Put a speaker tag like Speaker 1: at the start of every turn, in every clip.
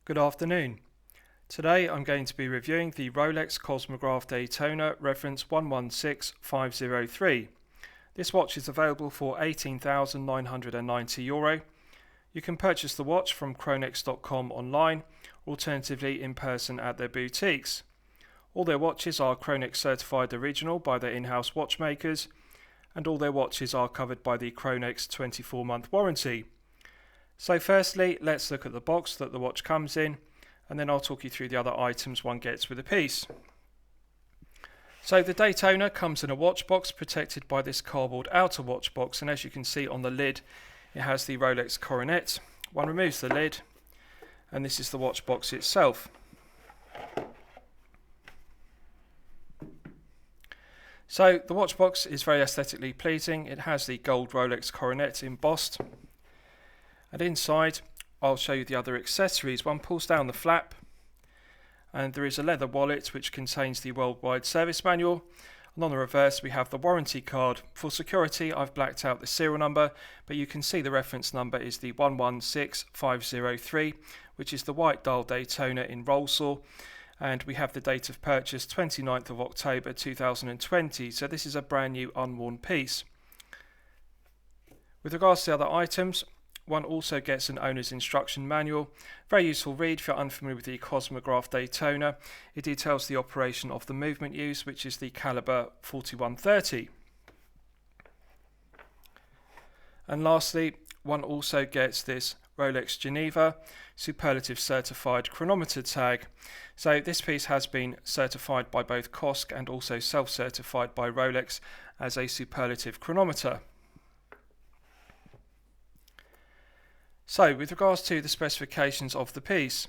Speaker 1: Good afternoon. Today I'm going to be reviewing the Rolex Cosmograph Daytona reference 116503. This watch is available for €18,990. You can purchase the watch from Chronex.com online, alternatively in person at their boutiques. All their watches are Chronex certified original by their in-house watchmakers, and all their watches are covered by the Chronex 24-month warranty. So firstly, let's look at the box that the watch comes in, and then I'll talk you through the other items one gets with a piece. So the Daytona comes in a watch box protected by this cardboard outer watch box, and as you can see on the lid, it has the Rolex coronet. One removes the lid, and this is the watch box itself. So the watch box is very aesthetically pleasing. It has the gold Rolex coronet embossed. And inside, I'll show you the other accessories. One pulls down the flap, and there is a leather wallet which contains the worldwide service manual. And on the reverse, we have the warranty card. For security, I've blacked out the serial number, but you can see the reference number is the 116503, which is the white dial Daytona in Rolex. And we have the date of purchase 29th of October 2020. So this is a brand new unworn piece. With regards to the other items, one also gets an owner's instruction manual. Very useful read if you're unfamiliar with the Cosmograph Daytona. It details the operation of the movement used, which is the caliber 4130. And lastly, one also gets this Rolex Geneva Superlative Certified Chronometer tag. So this piece has been certified by both COSC and also self-certified by Rolex as a superlative chronometer. So, with regards to the specifications of the piece,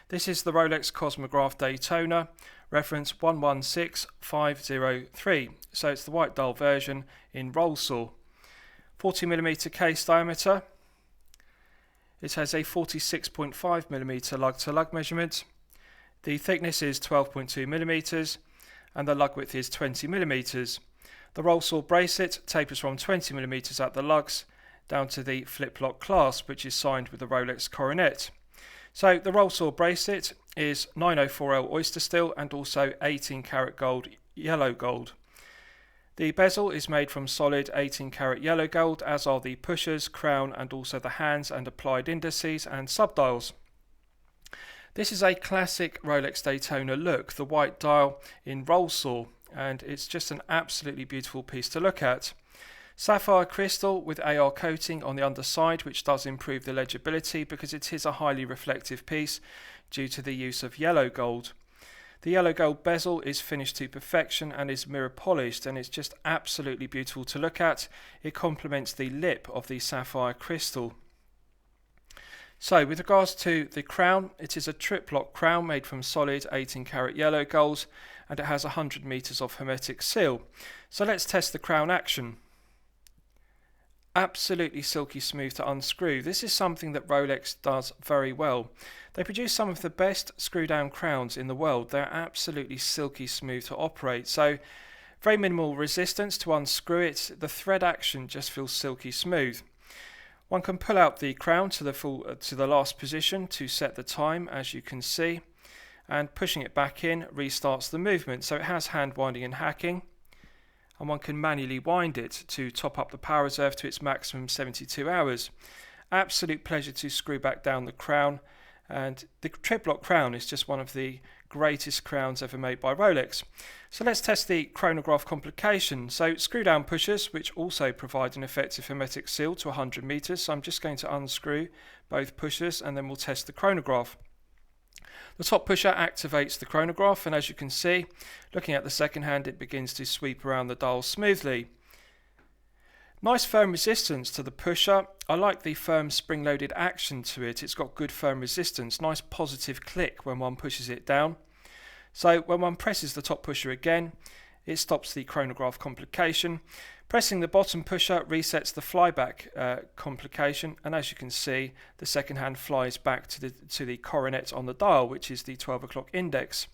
Speaker 1: this is the Rolex Cosmograph Daytona, reference 116503. So it's the white dial version in Rolex. 40mm case diameter. It has a 46.5mm lug-to-lug measurement. The thickness is 12.2mm and the lug width is 20mm. The Rolex bracelet tapers from 20mm at the lugs down to the flip-lock clasp, which is signed with the Rolex coronet. So the Rolex bracelet is 904L oyster steel and also 18 karat gold, yellow gold. The bezel is made from solid 18 karat yellow gold, as are the pushers, crown and also the hands and applied indices and subdials. This is a classic Rolex Daytona look, the white dial in Rolex, and it's just an absolutely beautiful piece to look at. Sapphire crystal with AR coating on the underside, which does improve the legibility because it is a highly reflective piece due to the use of yellow gold. The yellow gold bezel is finished to perfection and is mirror polished, and it's just absolutely beautiful to look at. It complements the lip of the sapphire crystal. So with regards to the crown, it is a triplock crown made from solid 18 karat yellow gold, and it has 100 meters of hermetic seal. So let's test the crown action. Absolutely silky smooth to unscrew. This is something that Rolex does very well. They produce some of the best screw down crowns in the world. They're absolutely silky smooth to operate. So very minimal resistance to unscrew it. The thread action just feels silky smooth. One can pull out the crown to the last position to set the time, as you can see, and pushing it back in restarts the movement. So it has hand winding and hacking, and one can manually wind it to top up the power reserve to its maximum 72 hours. Absolute pleasure to screw back down the crown, and the triplock crown is just one of the greatest crowns ever made by Rolex. So let's test the chronograph complication. So screw down pushers, which also provide an effective hermetic seal to 100 meters. So I'm just going to unscrew both pushers and then we'll test the chronograph. The top pusher activates the chronograph, and as you can see, looking at the second hand, it begins to sweep around the dial smoothly. Nice firm resistance to the pusher. I like the firm spring-loaded action to it. It's got good firm resistance, nice positive click when one pushes it down. So when one presses the top pusher again, it stops the chronograph complication. Pressing the bottom pusher resets the flyback complication, and as you can see, the second hand flies back to the coronet on the dial, which is the 12 o'clock index.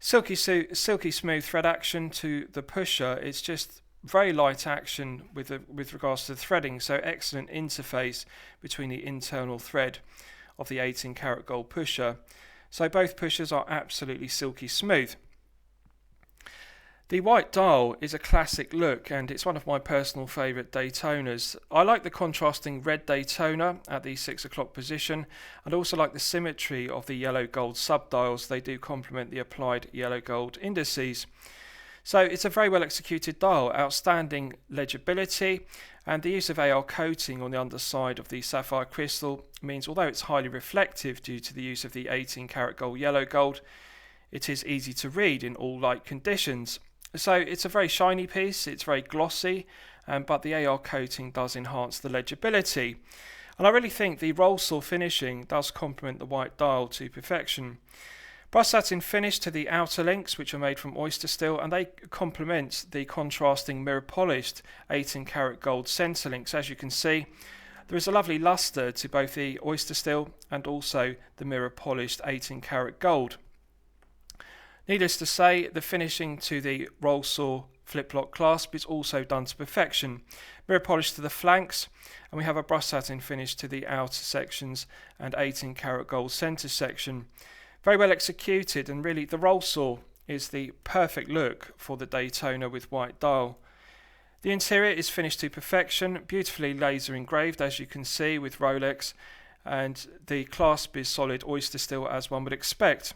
Speaker 1: Silky smooth thread action to the pusher. It's just very light action with regards to the threading, so excellent interface between the internal thread of the 18 karat gold pusher. So both pushers are absolutely silky smooth. The white dial is a classic look, and it's one of my personal favourite Daytonas. I like the contrasting red Daytona at the 6 o'clock position, and also like the symmetry of the yellow gold subdials. They do complement the applied yellow gold indices. So it's a very well executed dial, outstanding legibility, and the use of AR coating on the underside of the sapphire crystal means although it's highly reflective due to the use of the 18 karat gold yellow gold, it is easy to read in all light conditions. So it's a very shiny piece, it's very glossy, but the AR coating does enhance the legibility. And I really think the roll saw finishing does complement the white dial to perfection. Brushed satin finish to the outer links, which are made from oyster steel, and they complement the contrasting mirror polished 18 karat gold centre links. As you can see, there is a lovely lustre to both the oyster steel and also the mirror polished 18 karat gold. Needless to say, the finishing to the roll saw flip lock clasp is also done to perfection. Mirror polish to the flanks, and we have a brushed satin finish to the outer sections and 18 karat gold centre section. Very well executed, and really the roll saw is the perfect look for the Daytona with white dial. The interior is finished to perfection, beautifully laser engraved as you can see with Rolex, and the clasp is solid oyster steel as one would expect.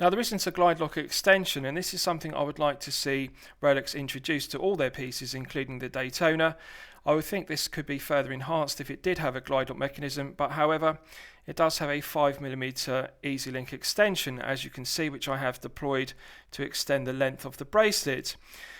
Speaker 1: Now there isn't a glide lock extension, and this is something I would like to see Rolex introduce to all their pieces, including the Daytona. I would think this could be further enhanced if it did have a glide lock mechanism, but however, it does have a 5mm Easy Link extension, as you can see, which I have deployed to extend the length of the bracelet.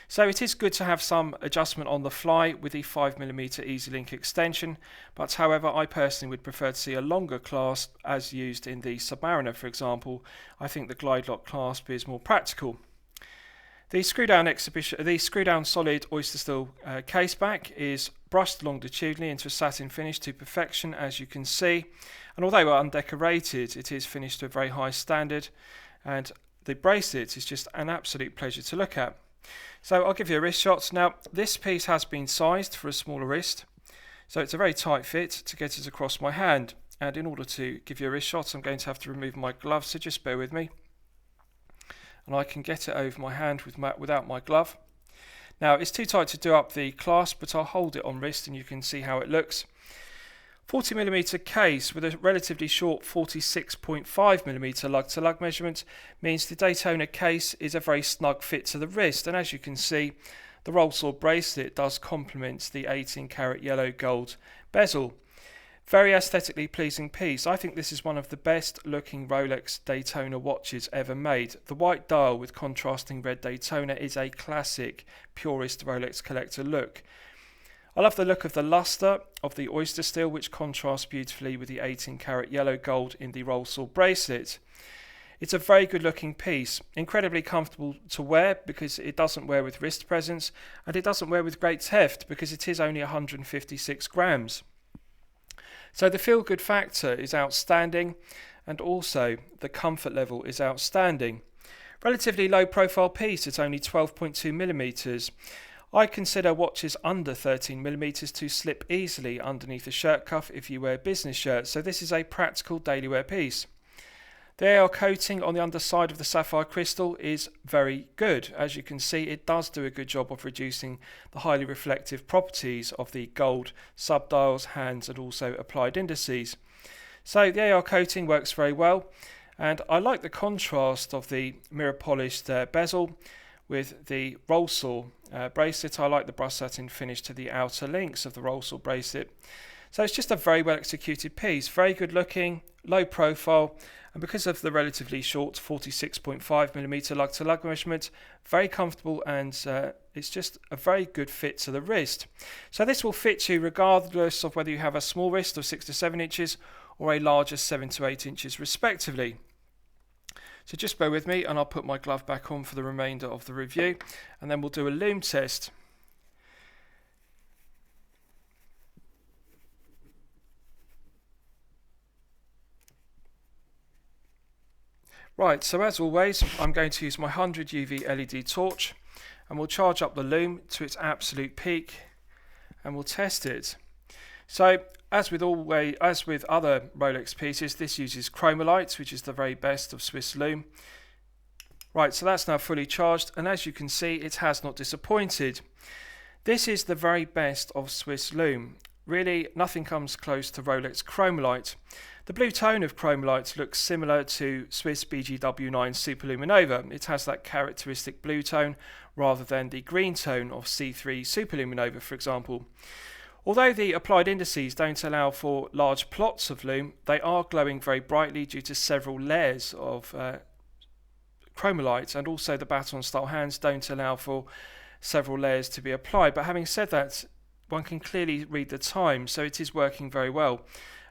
Speaker 1: So it is good to have some adjustment on the fly with the 5mm Easy Link extension, but however I personally would prefer to see a longer clasp as used in the Submariner, for example. I think the glide lock clasp is more practical. The screw down solid oyster steel case back is brushed longitudinally into a satin finish to perfection, as you can see, and although undecorated it is finished to a very high standard, and the bracelet is just an absolute pleasure to look at. So I'll give you a wrist shot. Now this piece has been sized for a smaller wrist, so it's a very tight fit to get it across my hand, and in order to give you a wrist shot I'm going to have to remove my gloves, so just bear with me. And I can get it over my hand without my glove. Now it's too tight to do up the clasp, but I'll hold it on wrist and you can see how it looks. 40mm case with a relatively short 46.5mm lug-to-lug measurement means the Daytona case is a very snug fit to the wrist, and as you can see the roll saw bracelet does complement the 18 karat yellow gold bezel. Very aesthetically pleasing piece. I think this is one of the best looking Rolex Daytona watches ever made. The white dial with contrasting red Daytona is a classic purist Rolex collector look. I love the look of the lustre of the oyster steel, which contrasts beautifully with the 18 karat yellow gold in the roll saw bracelet. It's a very good looking piece, incredibly comfortable to wear because it doesn't wear with wrist presence, and it doesn't wear with great heft because it is only 156 grams. So the feel good factor is outstanding, and also the comfort level is outstanding. Relatively low profile piece at only 12.2mm. I consider watches under 13mm to slip easily underneath a shirt cuff if you wear business shirts, so this is a practical daily wear piece. The AR coating on the underside of the sapphire crystal is very good. As you can see, it does do a good job of reducing the highly reflective properties of the gold subdials, hands and also applied indices. So the AR coating works very well, and I like the contrast of the mirror polished bezel with the roll saw bracelet. I like the brushed satin finish to the outer links of the roll saw bracelet. So it's just a very well executed piece, very good looking, low profile, and because of the relatively short 46.5mm lug-to-lug measurement, very comfortable, and it's just a very good fit to the wrist. So this will fit you regardless of whether you have a small wrist of 6 to 7 inches or a larger 7 to 8 inches respectively. So just bear with me and I'll put my glove back on for the remainder of the review, and then we'll do a lume test. Right, so as always, I'm going to use my 100 UV LED torch, and we'll charge up the lume to its absolute peak, and we'll test it. So as with other Rolex pieces, this uses chromolite, which is the very best of Swiss Lume. Right, so that's now fully charged, and as you can see, it has not disappointed. This is the very best of Swiss Lume. Really, nothing comes close to Rolex chromolite. The blue tone of chromolite looks similar to Swiss BGW9 Superluminova. It has that characteristic blue tone rather than the green tone of C3 Superluminova, for example. Although the applied indices don't allow for large plots of lume, they are glowing very brightly due to several layers of chromolite, and also the baton style hands don't allow for several layers to be applied. But having said that, one can clearly read the time, so it is working very well.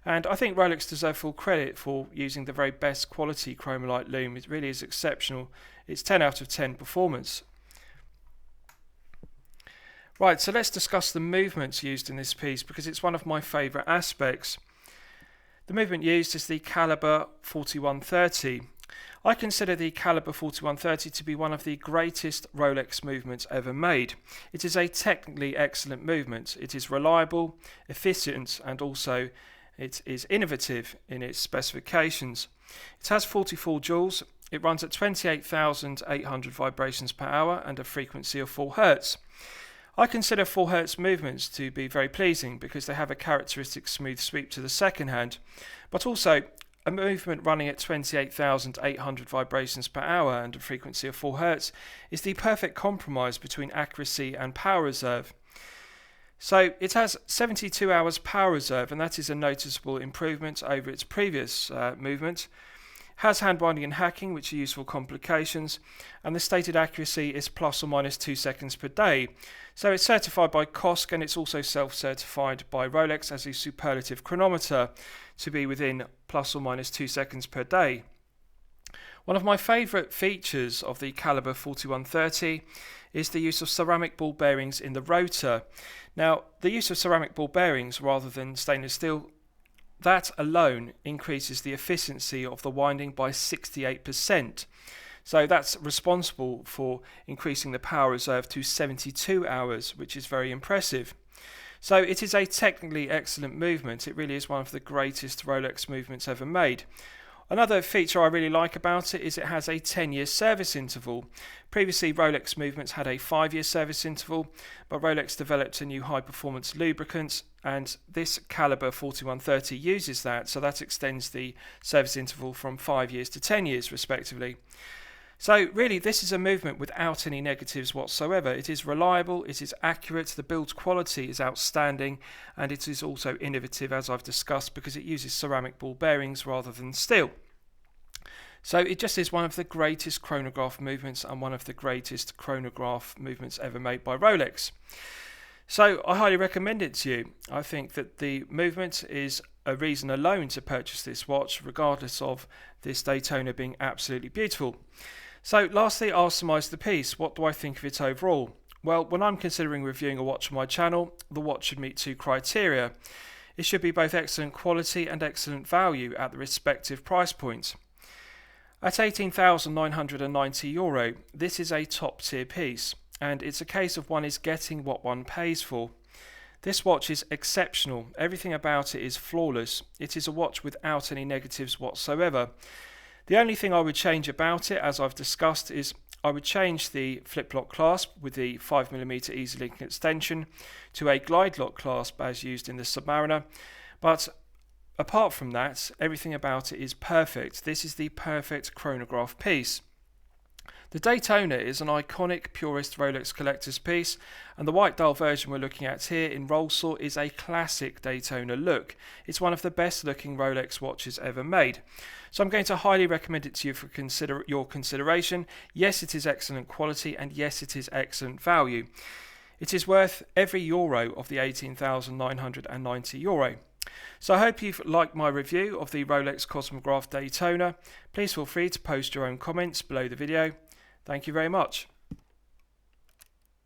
Speaker 1: And I think Rolex deserve full credit for using the very best quality chromolite lume. It really is exceptional. It's 10 out of 10 performance. Right, so let's discuss the movements used in this piece, because it's one of my favourite aspects. The movement used is the caliber 4130. I consider the caliber 4130 to be one of the greatest Rolex movements ever made. It is a technically excellent movement. It is reliable, efficient, and also it is innovative in its specifications. It has 44 joules. It runs at 28,800 vibrations per hour and a frequency of 4 Hz. I consider 4 Hz movements to be very pleasing because they have a characteristic smooth sweep to the second hand, but also a movement running at 28,800 vibrations per hour and a frequency of 4 Hz is the perfect compromise between accuracy and power reserve. So it has 72 hours power reserve, and that is a noticeable improvement over its previous movement. Has hand binding and hacking, which are useful complications, and the stated accuracy is plus or minus 2 seconds per day. So it's certified by COSC, and it's also self-certified by Rolex as a superlative chronometer to be within plus or minus 2 seconds per day. One of my favourite features of the caliber 4130 is the use of ceramic ball bearings in the rotor. Now, the use of ceramic ball bearings rather than stainless steel, that alone increases the efficiency of the winding by 68%. So that's responsible for increasing the power reserve to 72 hours, which is very impressive. So it is a technically excellent movement. It really is one of the greatest Rolex movements ever made. Another feature I really like about it is it has a 10-year service interval. Previously, Rolex movements had a 5-year service interval, but Rolex developed a new high-performance lubricant, and this caliber 4130 uses that, so that extends the service interval from 5 years to 10 years, respectively. So really, this is a movement without any negatives whatsoever. It is reliable, it is accurate, the build quality is outstanding, and it is also innovative, as I've discussed, because it uses ceramic ball bearings rather than steel. So it just is one of the greatest chronograph movements and one of the greatest chronograph movements ever made by Rolex. So I highly recommend it to you. I think that the movement is a reason alone to purchase this watch, regardless of this Daytona being absolutely beautiful. So lastly, I'll surmise the piece. What do I think of it overall? Well, when I'm considering reviewing a watch on my channel, the watch should meet 2 criteria. It should be both excellent quality and excellent value at the respective price points. At €18,990, this is a top tier piece, and it's a case of one is getting what one pays for. This watch is exceptional. Everything about it is flawless. It is a watch without any negatives whatsoever. The only thing I would change about it, as I've discussed, is I would change the flip lock clasp with the 5mm easy link extension to a glide lock clasp as used in the Submariner. But apart from that, everything about it is perfect. This is the perfect chronograph piece. The Daytona is an iconic purist Rolex collector's piece, and the white dial version we're looking at here in roll saw is a classic Daytona look. It's one of the best looking Rolex watches ever made. So I'm going to highly recommend it to you for your consideration. Yes, it is excellent quality, and yes, it is excellent value. It is worth every euro of the €18,990. So I hope you've liked my review of the Rolex Cosmograph Daytona. Please feel free to post your own comments below the video. Thank you very much.